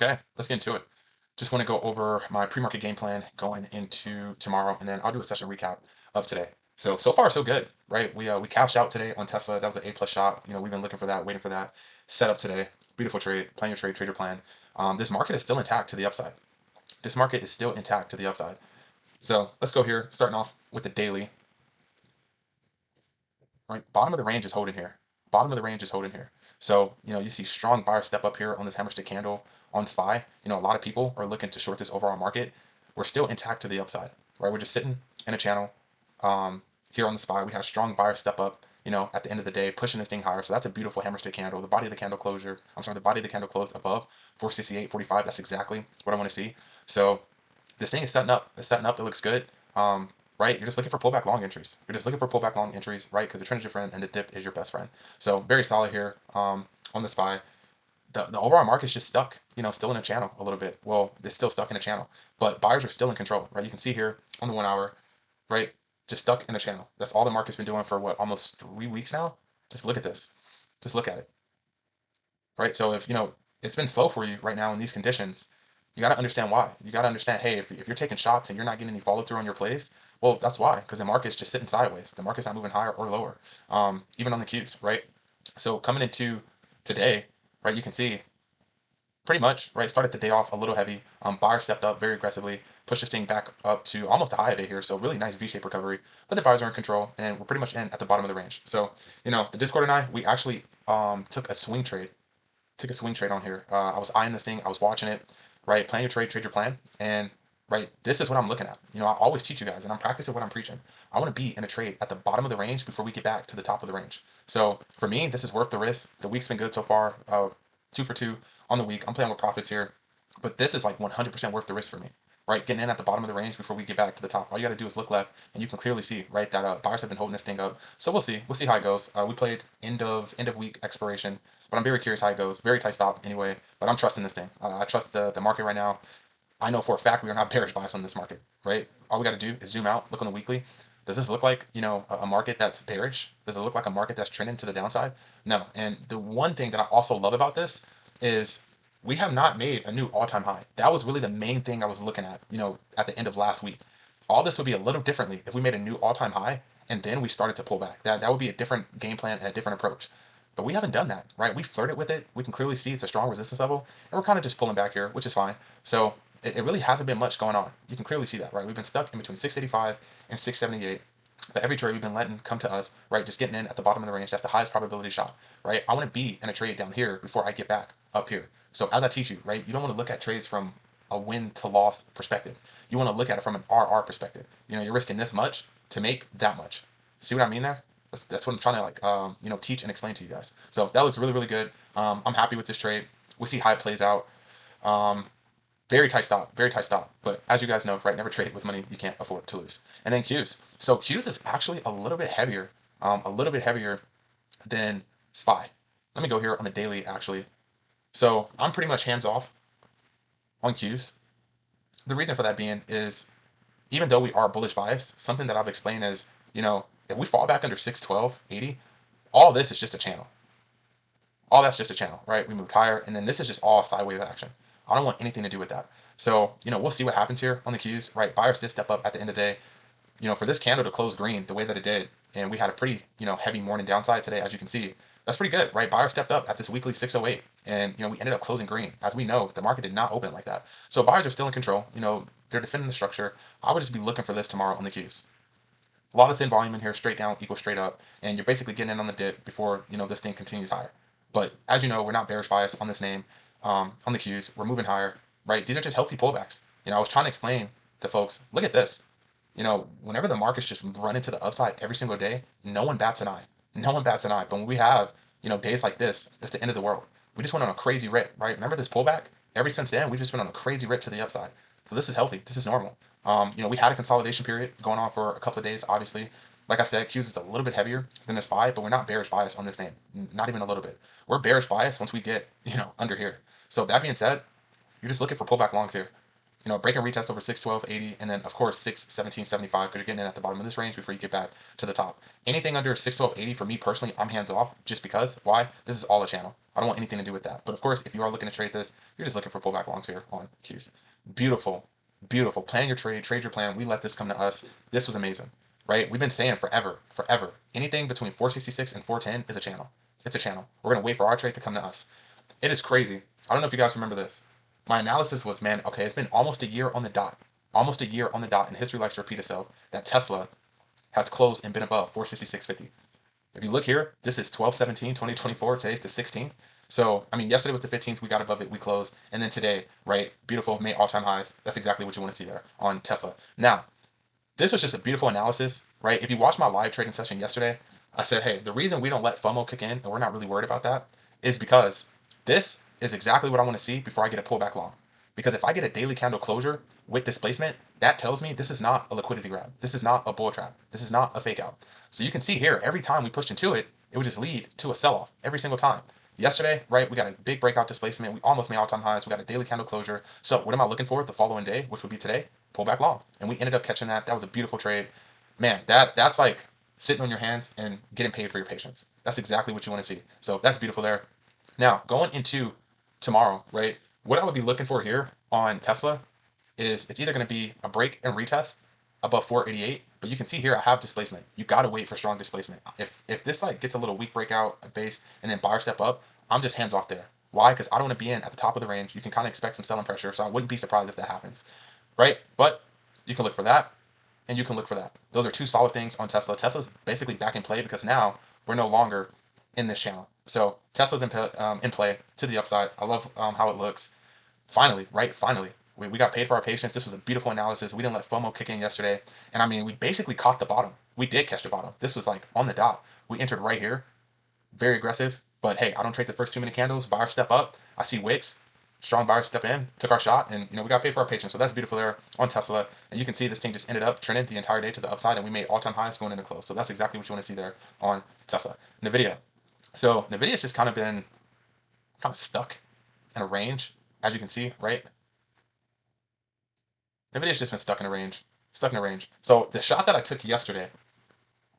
Okay, let's get into it. Just want to go over my pre-market game plan going into tomorrow, and then I'll do a session recap of today. So far so good, right? We cashed out today on Tesla. That was an A+ shot. We've been looking for that, waiting for that. Set up today. Beautiful trade. Plan your trade, trade your plan. This market is still intact to the upside. This market is still intact to the upside. So let's go here, starting off with the daily. Right, bottom of the range is holding here. Bottom of the range is holding here. So, you see strong buyer step up here on this hammer stick candle on SPY. A lot of people are looking to short this overall market. We're still intact to the upside, right? We're just sitting in a channel here on the SPY. We have strong buyer step up, at the end of the day, pushing this thing higher. So that's a beautiful hammer stick candle. The body of the candle closure, the body of the candle closed above 468.45. That's exactly what I want to see. So this thing is setting up. It's setting up. It looks good. Right? You're just looking for pullback long entries. You're just looking for pullback long entries, right? Because the trend is your friend and the dip is your best friend. So very solid here on the SPY. The overall market's just stuck, still in a channel a little bit. Well, it's still stuck in a channel, but buyers are still in control, right? You can see here on the 1 hour, right? Just stuck in a channel. That's all the market's been doing for what, almost 3 weeks now? Just look at this. Just look at it, right? So if, it's been slow for you right now in these conditions, you got to understand why. You got to understand, hey, if you're taking shots and you're not getting any follow through on your plays, well, that's why, because the market's just sitting sideways. The market's not moving higher or lower, even on the Qs, right? So coming into today, right, you can see pretty much, right, started the day off a little heavy. Buyer stepped up very aggressively, pushed this thing back up to almost a high day here. So really nice V-shaped recovery, but the buyers are in control and we're pretty much in at the bottom of the range. So, the Discord and I, we actually took a swing trade on here. I was eyeing this thing, I was watching it, right? Plan your trade, trade your plan. And right, this is what I'm looking at. I always teach you guys and I'm practicing what I'm preaching. I want to be in a trade at the bottom of the range before we get back to the top of the range. So for me, this is worth the risk. The week's been good so far. 2 for 2 on the week. I'm playing with profits here, but this is like 100% worth the risk for me. Right, getting in at the bottom of the range before we get back to the top. All you got to do is look left, and you can clearly see, right, that buyers have been holding this thing up. So we'll see. We'll see how it goes. We played end of week expiration, but I'm very curious how it goes. Very tight stop anyway, but I'm trusting this thing. I trust the market right now. I know for a fact we are not bearish bias on this market, right? All we got to do is zoom out, look on the weekly. Does this look like, a market that's bearish? Does it look like a market that's trending to the downside? No. And the one thing that I also love about this is we have not made a new all-time high. That was really the main thing I was looking at, at the end of last week. All this would be a little differently if we made a new all-time high and then we started to pull back. That would be a different game plan and a different approach. But we haven't done that, right? We flirted with it. We can clearly see it's a strong resistance level, and we're kind of just pulling back here, which is fine. So it really hasn't been much going on. You can clearly see that, right? We've been stuck in between 685 and 678. But every trade we've been letting come to us, right? Just getting in at the bottom of the range. That's the highest probability shot, right? I want to be in a trade down here before I get back up here. So as I teach you, right, you don't want to look at trades from a win to loss perspective. You want to look at it from an RR perspective. You're risking this much to make that much. See what I mean there? That's what I'm trying to teach and explain to you guys. So that looks really, really good. I'm happy with this trade. We'll see how it plays out. Very tight stop, very tight stop. But as you guys know, right, never trade with money you can't afford to lose. And then Qs. So Qs is actually a little bit heavier than SPY. Let me go here on the daily actually. So I'm pretty much hands off on Qs. The reason for that being is even though we are bullish bias, something that I've explained is, if we fall back under 612.80, all this is just a channel. All that's just a channel, right? We moved higher, and then this is just all sideways action. I don't want anything to do with that. So, we'll see what happens here on the Qs, right? Buyers did step up at the end of the day. For this candle to close green the way that it did, and we had a pretty, heavy morning downside today, as you can see, that's pretty good, right? Buyers stepped up at this weekly 608, and, we ended up closing green. As we know, the market did not open like that. So buyers are still in control. They're defending the structure. I would just be looking for this tomorrow on the Qs. A lot of thin volume in here, straight down equals straight up, and you're basically getting in on the dip before, this thing continues higher. But as you know, we're not bearish bias on this name, on the Qs. We're moving higher, right? These are just healthy pullbacks. I was trying to explain to folks, look at this. Whenever the market's just running to the upside every single day, no one bats an eye. No one bats an eye. But when we have, days like this, it's the end of the world. We just went on a crazy rip, right? Remember this pullback? Ever since then, we've just been on a crazy rip to the upside. So this is healthy. This is normal. We had a consolidation period going on for a couple of days, obviously. Like I said, Qs is a little bit heavier than the SPY, but we're not bearish bias on this name. Not even a little bit. We're bearish bias once we get, under here. So that being said, you're just looking for pullback longs here. Break and retest over 612.80, and then of course 617.75 because you're getting in at the bottom of this range before you get back to the top. Anything under 612.80 for me personally, I'm hands off just because why? This is all a channel. I don't want anything to do with that. But of course, if you are looking to trade this, you're just looking for pullback longs here on Qs. Beautiful, beautiful. Plan your trade your plan. We let this come to us. This was amazing, right? We've been saying forever. Anything between 466 and 410 is a channel. It's a channel. We're going to wait for our trade to come to us. It is crazy. I don't know if you guys remember this. My analysis was, man, okay, it's been almost a year on the dot. Almost a year on the dot, and history likes to repeat itself, that Tesla has closed and been above 466.50. If you look here, this is 12/17/2024. Today's the 16th. So, I mean, yesterday was the 15th. We got above it. We closed. And then today, right, beautiful, made all-time highs. That's exactly what you want to see there on Tesla. Now, this was just a beautiful analysis, right? If you watched my live trading session yesterday, I said, hey, the reason we don't let FOMO kick in, and we're not really worried about that, is because this is exactly what I want to see before I get a pullback long. Because if I get a daily candle closure with displacement, that tells me this is not a liquidity grab. This is not a bull trap. This is not a fake out. So you can see here, every time we pushed into it, it would just lead to a sell-off every single time. Yesterday, right, we got a big breakout displacement. We almost made all-time highs. We got a daily candle closure. So what am I looking for the following day, which would be today? Pullback long. And we ended up catching that. That was a beautiful trade. Man, that's like sitting on your hands and getting paid for your patience. That's exactly what you want to see. So that's beautiful there. Now, going into tomorrow, right, what I would be looking for here on Tesla is it's either going to be a break and retest above 488, but you can see here I have displacement. You got to wait for strong displacement. If this like gets a little weak breakout, a base, and then buyer step up, I'm just hands off there. Why? Because I don't want to be in at the top of the range. You can kind of expect some selling pressure, so I wouldn't be surprised if that happens, right? But you can look for that, and you can look for that. Those are two solid things on Tesla. Tesla's basically back in play because now we're no longer in this channel. So Tesla's in play to the upside. I love how it looks. Finally, right? Finally. We got paid for our patience. This was a beautiful analysis. We didn't let FOMO kick in yesterday. And I mean, we basically caught the bottom. We did catch the bottom. This was like on the dot. We entered right here. Very aggressive. But hey, I don't trade the first 2 minute candles. Buyer step up. I see wicks. Strong buyer step in. Took our shot. And, we got paid for our patience. So that's beautiful there on Tesla. And you can see this thing just ended up trending the entire day to the upside. And we made all-time highs going into close. So that's exactly what you want to see there on Tesla. NVIDIA. So NVIDIA's just kind of been stuck in a range, as you can see, right? NVIDIA's just been stuck in a range. So the shot that I took yesterday,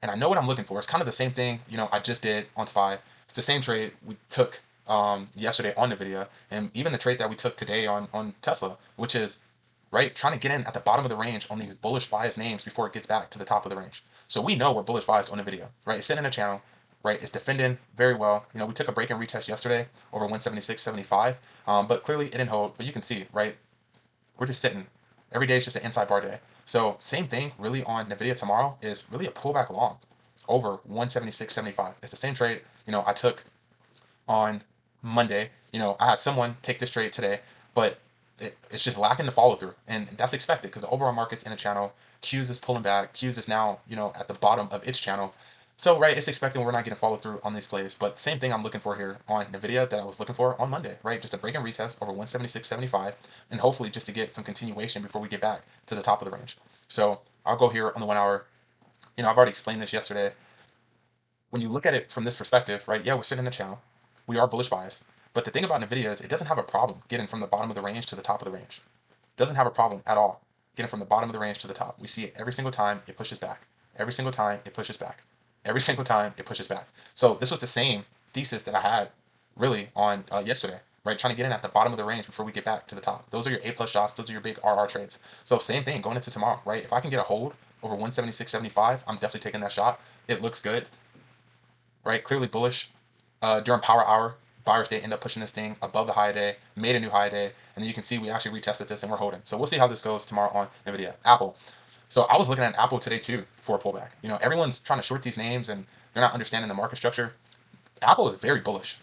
and I know what I'm looking for, it's kind of the same thing, I just did on SPY. It's the same trade we took yesterday on NVIDIA, and even the trade that we took today on Tesla, which is, right, trying to get in at the bottom of the range on these bullish bias names before it gets back to the top of the range. So we know we're bullish bias on NVIDIA, right? It's sitting in a channel, right? It's defending very well. We took a break and retest yesterday over 176.75, but clearly it didn't hold. But you can see, right, we're just sitting. Every day is just an inside bar day. So same thing really on NVIDIA tomorrow is really a pullback long over 176.75. It's the same trade, I took on Monday. I had someone take this trade today, but it's just lacking the follow through. And that's expected because the overall market's in a channel. Qs is pulling back. Qs is now, at the bottom of its channel. So, right, it's expecting we're not getting follow through on these plays, but same thing I'm looking for here on NVIDIA that I was looking for on Monday, right? Just a break and retest over 176.75, and hopefully just to get some continuation before we get back to the top of the range. So I'll go here on the 1 hour. I've already explained this yesterday. When you look at it from this perspective, right, yeah, we're sitting in a channel. We are bullish biased. But the thing about NVIDIA is it doesn't have a problem getting from the bottom of the range to the top of the range. It doesn't have a problem at all getting from the bottom of the range to the top. We see it every single time it pushes back. Every single time it pushes back. Every single time it pushes back. So this was the same thesis that I had really on yesterday, right? Trying to get in at the bottom of the range before we get back to the top. Those are your A+ shots. Those are your big RR trades. So same thing going into tomorrow, right? If I can get a hold over 176.75, I'm definitely taking that shot. It looks good, right? Clearly bullish. During power hour, buyers did end up pushing this thing above the high day, made a new high day, and then you can see we actually retested this and we're holding. So we'll see how this goes tomorrow on NVIDIA. Apple. So I was looking at Apple today too for a pullback. Everyone's trying to short these names and they're not understanding the market structure. Apple is very bullish.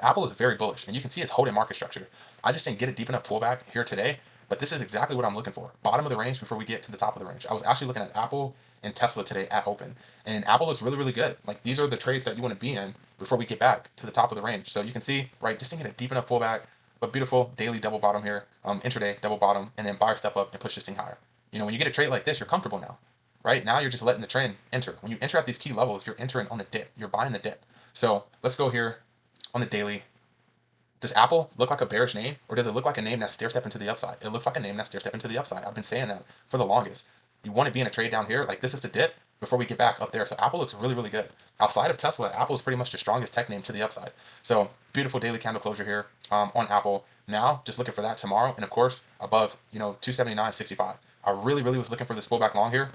Apple is very bullish, and you can see it's holding market structure. I just didn't get a deep enough pullback here today, but this is exactly what I'm looking for. Bottom of the range before we get to the top of the range. I was actually looking at Apple and Tesla today at open, and Apple looks really, really good. Like these are the trades that you want to be in before we get back to the top of the range. So you can see, right, just didn't get a deep enough pullback, but beautiful daily double bottom here, intraday double bottom, and then buyer step up and push this thing higher. When you get a trade like this, you're comfortable now. Right now, you're just letting the trend enter. When you enter at these key levels, you're entering on the dip. You're buying the dip. So let's go here on the daily. Does Apple look like a bearish name, or does it look like a name that's stair-stepping to the upside? It looks like a name that's stair-stepping to the upside. I've been saying that for the longest. You want to be in a trade down here, like this is the dip. before we get back up there. So Apple looks really, really good. Outside of Tesla, Apple is pretty much the strongest tech name to the upside. So beautiful daily candle closure here on Apple. Now, just looking for that tomorrow, and of course, above 279.65. I really, really was looking for this pullback long here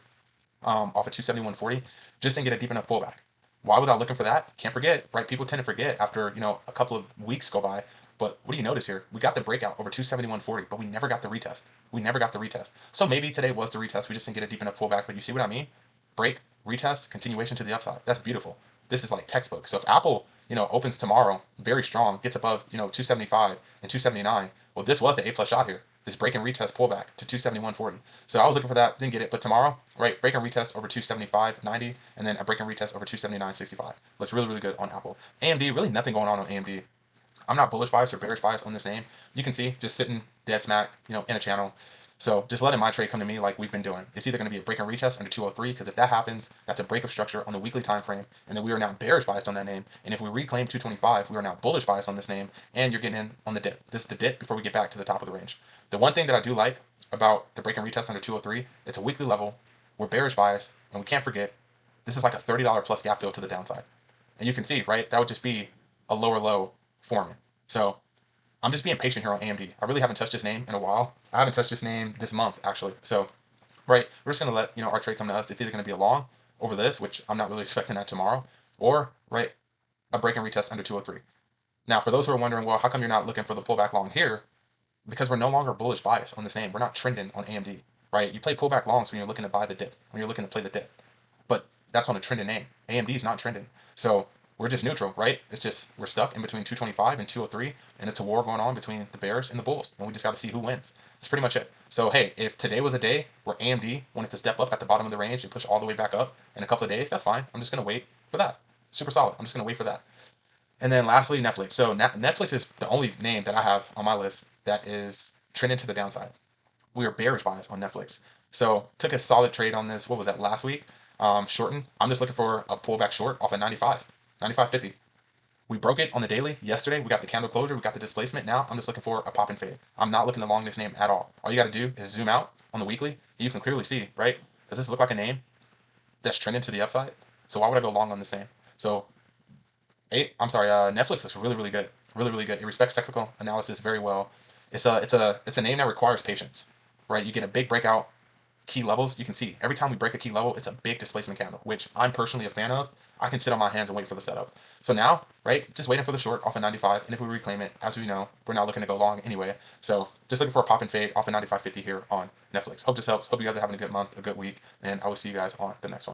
off of 271.40, just didn't get a deep enough pullback. Why was I looking for that? Can't forget, right? People tend to forget after a couple of weeks go by. But what do you notice here? We got the breakout over 271.40, but we never got the retest. We never got the retest. So maybe today was the retest. We just didn't get a deep enough pullback. But you see what I mean? Break, retest, continuation to the upside. That's beautiful. This is like textbook. So if Apple, opens tomorrow very strong, gets above, 275 and 279, well, this was the A plus shot here. This break and retest pullback to 271.40. So I was looking for that, didn't get it. But tomorrow, right, break and retest over 275.90, and then a break and retest over 279.65. Looks really, really good on Apple. AMD, really nothing going on AMD. I'm not bullish bias or bearish bias on this name. You can see just sitting dead smack, in a channel. So just letting my trade come to me like we've been doing. It's either going to be a break and retest under 203, because if that happens, that's a break of structure on the weekly time frame, and then we are now bearish biased on that name. And if we reclaim 225, we are now bullish biased on this name, and you're getting in on the dip. This is the dip before we get back to the top of the range. The one thing that I do like about the break and retest under 203, it's a weekly level. We're bearish biased, and we can't forget, this is like a $30 plus gap fill to the downside. And you can see, right, that would just be a lower low forming. So I'm just being patient here on AMD. I really haven't touched this name in a while. I haven't touched this name this month, actually. So, right, we're just going to let, our trade come to us. It's either going to be a long over this, which I'm not really expecting that tomorrow, or, right, a break and retest under 203. Now, for those who are wondering, well, how come you're not looking for the pullback long here? Because we're no longer bullish bias on this name. We're not trending on AMD, right? You play pullback longs when you're looking to buy the dip, when you're looking to play the dip. But that's on a trending name. AMD is not trending. So we're just neutral, right? It's just we're stuck in between 225 and 203, and it's a war going on between the bears and the bulls, and we just got to see who wins. That's pretty much it. So hey, if today was a day where AMD wanted to step up at the bottom of the range and push all the way back up in a couple of days, that's fine. I'm just going to wait for that. Super solid. I'm just going to wait for that. And then lastly, Netflix. So Netflix is the only name that I have on my list that is trending to the downside. We are bearish bias on Netflix. So took a solid trade on this. What was that, last week? Shortened. I'm just looking for a pullback short off at 95, 95.50. We broke it on the daily yesterday. We got the candle closure. We got the displacement. Now I'm just looking for a pop and fade. I'm not looking to long this name at all. All you got to do is zoom out on the weekly. You can clearly see, right? Does this look like a name that's trending to the upside? So why would I go long on this name? So Netflix looks really, really good. Really, really good. It respects technical analysis very well. It's a name that requires patience, right? You get a big breakout key levels. You can see every time we break a key level, it's a big displacement candle, which I'm personally a fan of. I can sit on my hands and wait for the setup. So now, right, just waiting for the short off of 95. And if we reclaim it, as we know, we're not looking to go long anyway. So just looking for a pop and fade off of 95.50 here on Netflix. Hope this helps. Hope you guys are having a good month, a good week, and I will see you guys on the next one.